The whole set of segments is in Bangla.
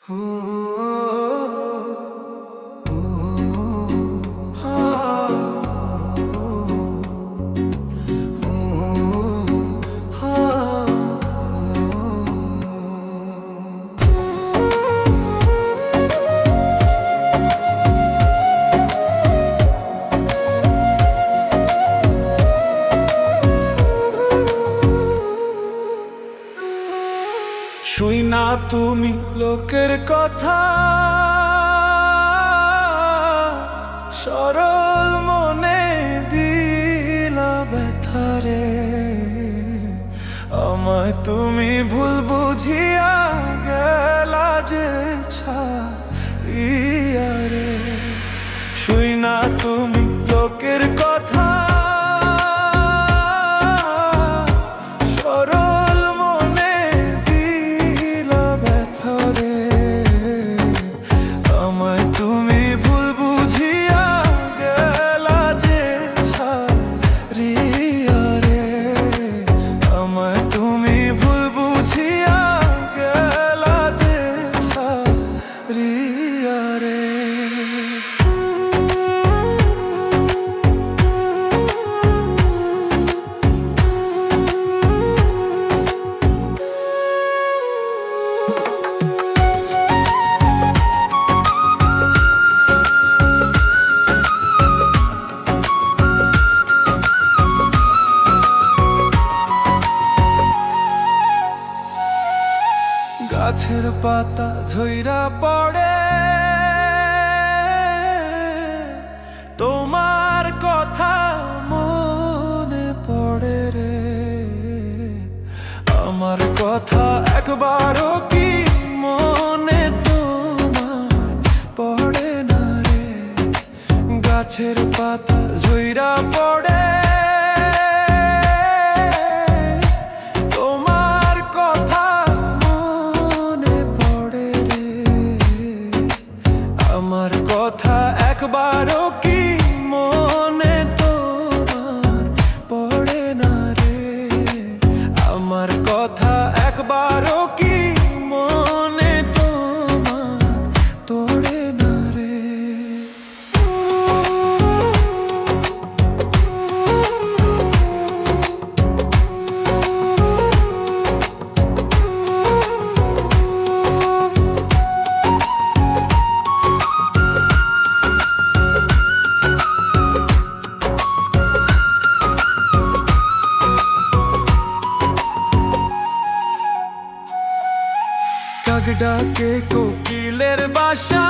শুই না তুমি লোকের কথা, সরল মনে দিলা ব্যথারে। আমায় তুমি ভুল বুঝিয়া গেলা যে ছাড়িয়া রে। শুই না তুমি লোকের কথা, গাছের পাতা ঝইরা পড়ে, তোমার কথা মনে পড়ে রে। আমার কথা একবারও কি মনে তোমার পড়ে না রে। গাছের পাতা ঝইরা পড়ে, আমার কথা একবারও কি মনে তোমার পড়ে না রে। আমার কথা একবারও কি মনে তোমার পড়ে না রে। কাক ডাকে কোকিলের বাসা,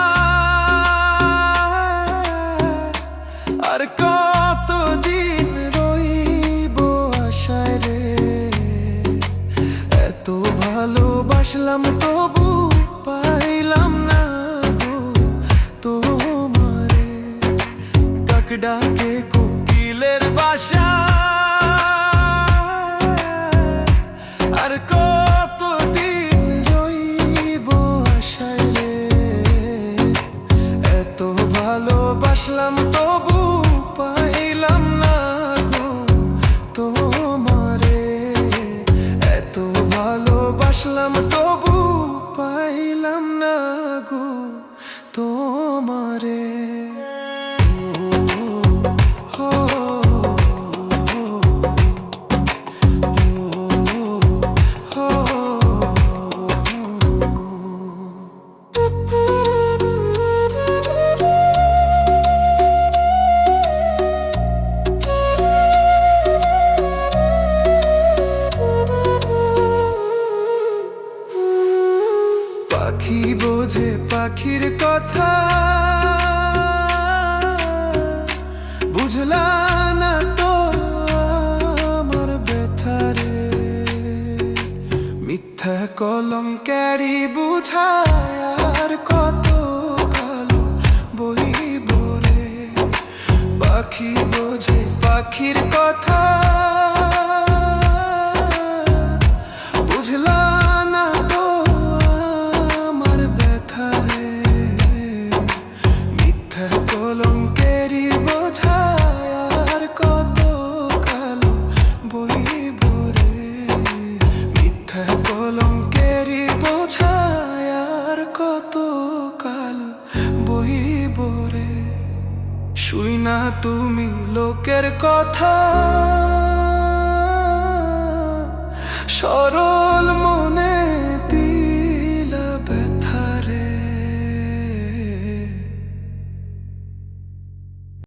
আর কতদিন রইব আশায় রে। এত ভালোবাসলাম তবু পাইলাম না গো তোমারে। কাক ডাকে কোকিলের বাসা, আর কতদিন রইব আশায় রে। এত ভালোবাসলাম তবু পাইলাম না গো তোমারে। এত ভালোবাসলাম তবু পাইলাম না গো তোমারে। পাখি বোঝে পাখির কথা, বুঝলা না তো আমার ব্যথারে। মিথ্যা কলঙ্কেরই বুঝায় আর কত কালো বইব রে। পাখি বোঝে পাখির কথা, বুঝলা না তো আমার ব্যথারে। মিথ্যা কলঙ্কেরই বোঝায় আর কত কালো বইব রে। মিথ্যা কলঙ্কেরই বোঝায় আর কত কাল বহিব রে। শুই না তুমি লোকের কথা, সর